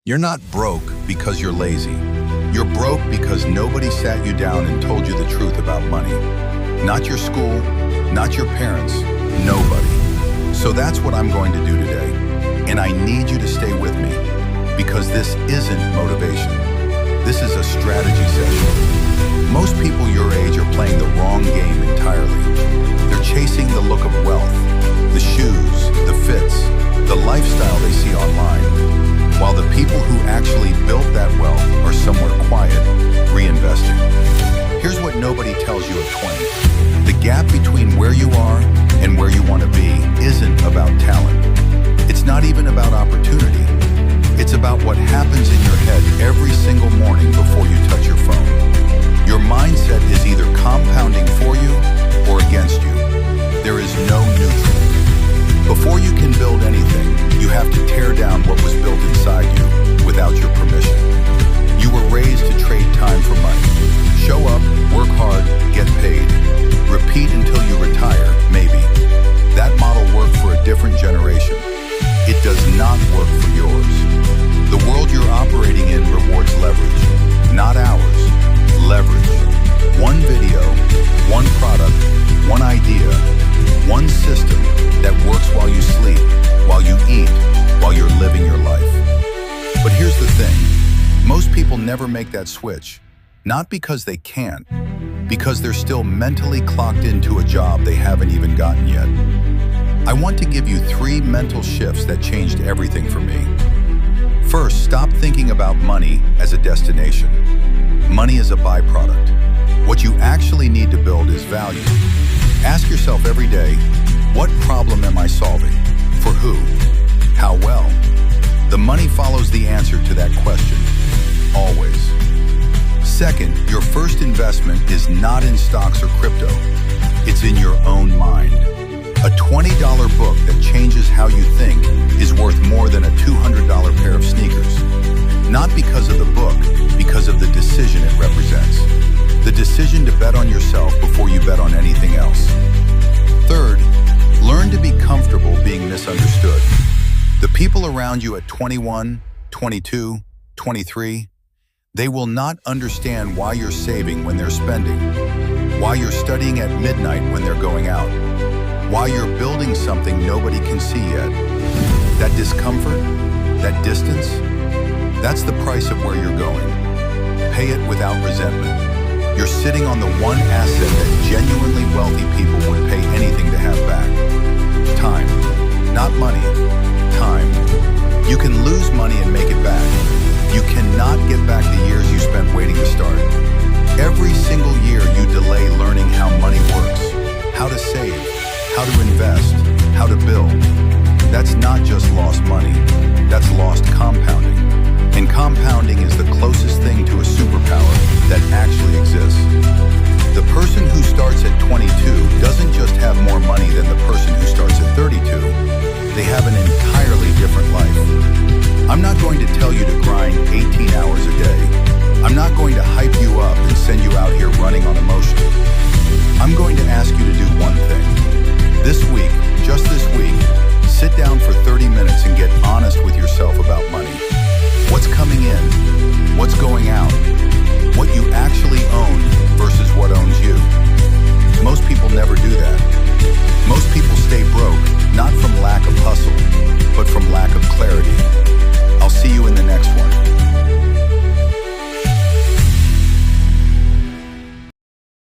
You're not broke because you're lazy. You're broke because nobody sat you down and told you the truth about money. Not your school, not your parents, nobody. So that's what I'm going to do today. And I need you to stay with me because this isn't motivation. This is a strategy session. Most people your age are playing the wrong game entirely. They're chasing the look of wealth, the shoes, the fits, the lifestyle they see online, while the people who actually built that wealth are somewhere quiet, reinvesting. Here's what nobody tells you at 20. The gap between where you are and where you want to be isn't about talent. It's not even about opportunity. It's about what happens in your head every single morning before you touch your phone. Your mindset is either compounding for you or against you. There is no neutral. Before you can build anything, you have to tear down what was built inside you without your permission. You were raised to trade time for money. Show up, work hard, get paid. Repeat until you retire, maybe. That model worked for a different generation. It does not work for yours. The world you're operating in rewards leverage, not hours. Leverage. One video, one product, one idea, one system that works while you sleep, while you eat, while you're living your life. But here's the thing. Most people never make that switch. Not because they can't, because they're still mentally clocked into a job they haven't even gotten yet. I want to give you 3 mental shifts that changed everything for me. First, stop thinking about money as a destination. Money is a byproduct. What you actually need to build is value. Ask yourself every day, what problem am I solving? For who? How well? The money follows the answer to that question, always. Second, your first investment is not in stocks or crypto. It's in your own mind. A $20 book that changes how you think is worth more than a $200 pair of sneakers. Not because of the book, because of the decision it represents. The decision to bet on yourself before you bet on anything else. Third, learn to be comfortable being misunderstood. The people around you at 21, 22, 23, they will not understand why you're saving when they're spending, why you're studying at midnight when they're going out, why you're building something nobody can see yet. That discomfort, that distance, that's the price of where you're going. Pay it without resentment. You're sitting on the one asset that genuinely wealthy people would pay anything to have back. Time. Not money. Time. You can lose money and make it back. You cannot get back the years you spent waiting to start. Every single year you delay learning how money works, how to save, how to invest, how to build. That's not just lost money. That's lost compounding. And compounding is the closest thing to a superpower that actually exists. The person who starts at 22 doesn't just have more money than the person who starts at 32. They have an entirely different life. I'm not going to tell you to grind 18 hours a day. I'm not going to hype you up and send you out here running on emotion. I'm going to ask you to do one thing. This week, just this week, sit down for 30 minutes and get honest with yourself about money.